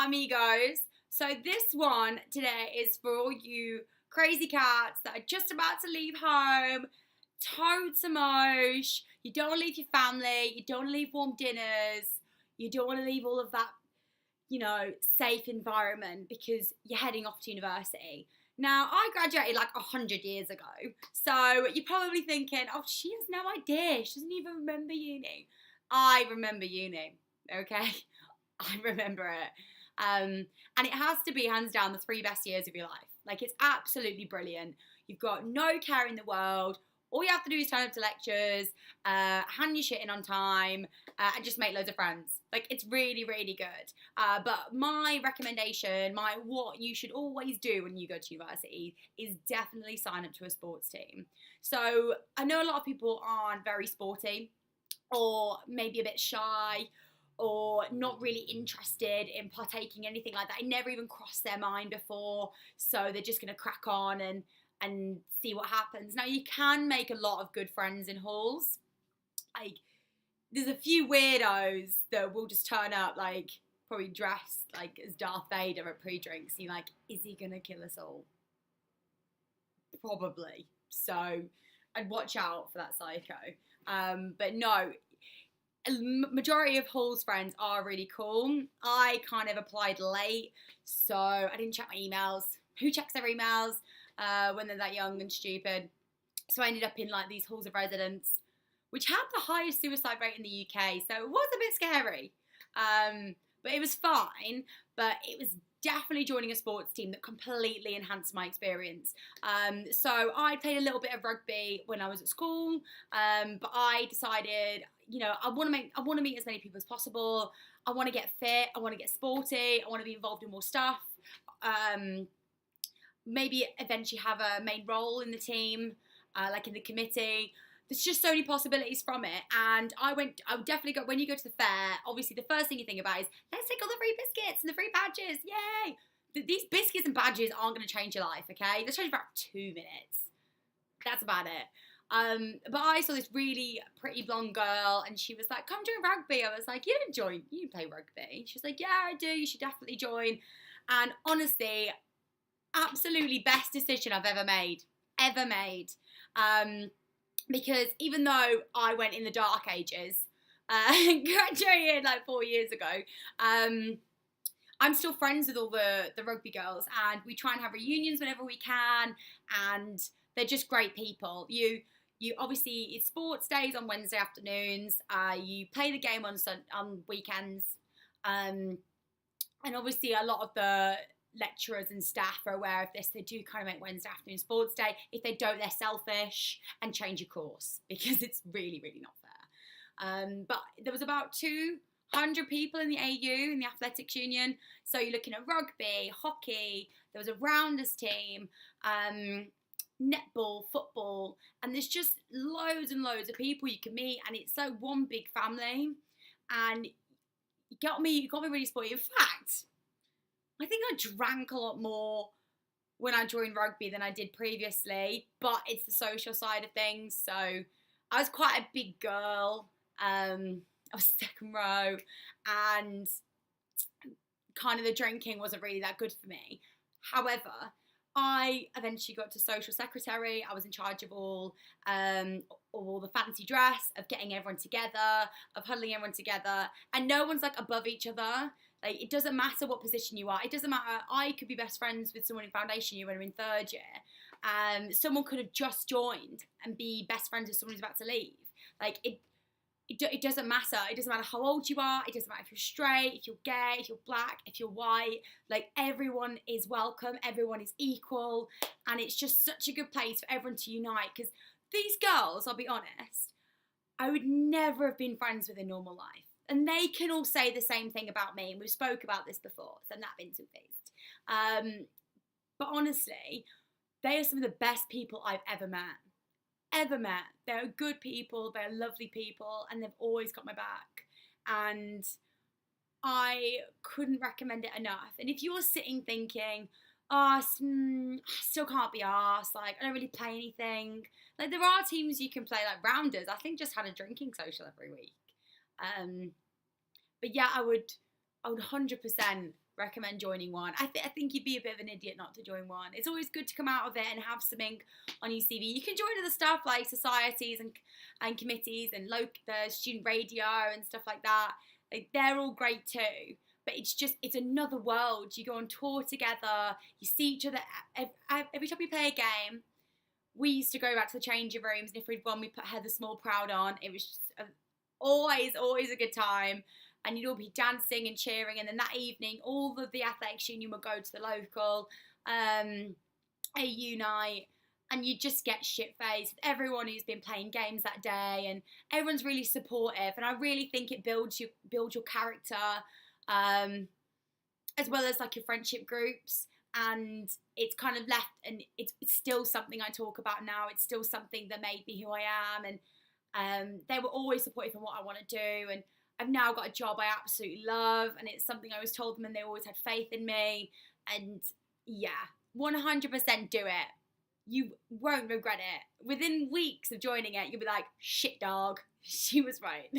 amigos. So this one today is for all you crazy cats that are just about to leave home, totes emosh, you don't want to leave your family, you don't want to leave warm dinners, you don't want to leave all of that, safe environment because you're heading off to university. Now, I graduated like 100 years ago, so you're probably thinking, oh, she has no idea, she doesn't even remember uni. I remember uni, okay? I remember it. And it has to be, hands down, the 3 best years of your life. Like, it's absolutely brilliant. You've got no care in the world. All you have to do is turn up to lectures, hand your shit in on time, and just make loads of friends. Like, it's really, really good. But my recommendation, what you should always do when you go to university is definitely sign up to a sports team. So I know a lot of people aren't very sporty, or maybe a bit shy, or not really interested in partaking in anything like that. It never even crossed their mind before, so they're just going to crack on and see what happens. Now, you can make a lot of good friends in halls. Like, there's a few weirdos that will just turn up, like, probably dressed like as Darth Vader at pre-drinks. You're like, is he going to kill us all? Probably. So I'd watch out for that psycho. But no, majority of Hall's friends are really cool. I kind of applied late, so I didn't check my emails. Who checks their emails when they're that young and stupid? So I ended up in like these halls of residence, which had the highest suicide rate in the UK, so it was a bit scary. But it was fine, but it was definitely joining a sports team that completely enhanced my experience. So I played a little bit of rugby when I was at school, but I decided, I want to meet as many people as possible. I want to get fit. I want to get sporty. I want to be involved in more stuff. Maybe eventually have a main role in the team, like in the committee. There's just so many possibilities from it. And I would definitely go, when you go to the fair, obviously the first thing you think about is, let's take all the free biscuits and the free badges, yay! These biscuits and badges aren't going to change your life, okay? They'll change for about 2 minutes. That's about it. But I saw this really pretty blonde girl, and she was like, come join rugby. I was like, you didn't play rugby. She was like, yeah, I do, you should definitely join. And honestly, absolutely best decision I've ever made. Because even though I went in the dark ages, graduated like 4 years ago, I'm still friends with all the rugby girls, and we try and have reunions whenever we can, and they're just great people. You obviously, it's sports days on Wednesday afternoons, you play the game on weekends, and obviously a lot of the lecturers and staff are aware of this. They do kind of make Wednesday afternoon sports day. If they don't, they're selfish and change your course, because it's really, really not fair. But there was about 200 people in the AU, in the athletics union. So you're looking at rugby, hockey, there was a rounders team, netball, football, and there's just loads and loads of people you can meet, and it's so one big family, and you got me really spoiled. In fact, I think I drank a lot more when I joined rugby than I did previously, but it's the social side of things. So I was quite a big girl. I was second row, and kind of the drinking wasn't really that good for me. However, I eventually got to social secretary. I was in charge of all the fancy dress, of getting everyone together, of huddling everyone together, and no one's like above each other. Like, it doesn't matter what position you are. It doesn't matter. I could be best friends with someone in foundation year when I'm in third year. Someone could have just joined and be best friends with someone who's about to leave. Like, it doesn't matter. It doesn't matter how old you are. It doesn't matter if you're straight, if you're gay, if you're black, if you're white. Like, everyone is welcome. Everyone is equal. And it's just such a good place for everyone to unite. Because these girls, I'll be honest, I would never have been friends with in normal life. And they can all say the same thing about me, and we've spoke about this before, so that been two-faced. But honestly, they are some of the best people I've ever met. They're good people, they're lovely people, and they've always got my back. And I couldn't recommend it enough. And if you're sitting thinking, I still can't be arsed, like, I don't really play anything. Like, there are teams you can play, like Rounders, I think just had a drinking social every week. But yeah, I would I would 100% recommend joining one. I think you'd be a bit of an idiot not to join one. It's always good to come out of it and have something on your CV. You can join other stuff like societies and committees and the student radio and stuff like that. Like, they're all great too. But it's another world. You go on tour together. You see each other every time we play a game. We used to go back to the changing rooms, and if we'd won, we put Heather Small Proud on. It was just always a good time. And you'd all be dancing and cheering. And then that evening, all of the athletics union would go to the local AU night. And you just get shit-faced with everyone who's been playing games that day. And everyone's really supportive. And I really think it builds your character, as well as like your friendship groups. And it's kind of left, and it's still something I talk about now. It's still something that made me who I am. And they were always supportive in what I want to do. And I've now got a job I absolutely love, and it's something I always told them, and they always had faith in me. And yeah, 100% do it. You won't regret it. Within weeks of joining it, you'll be like, shit, dog. She was right.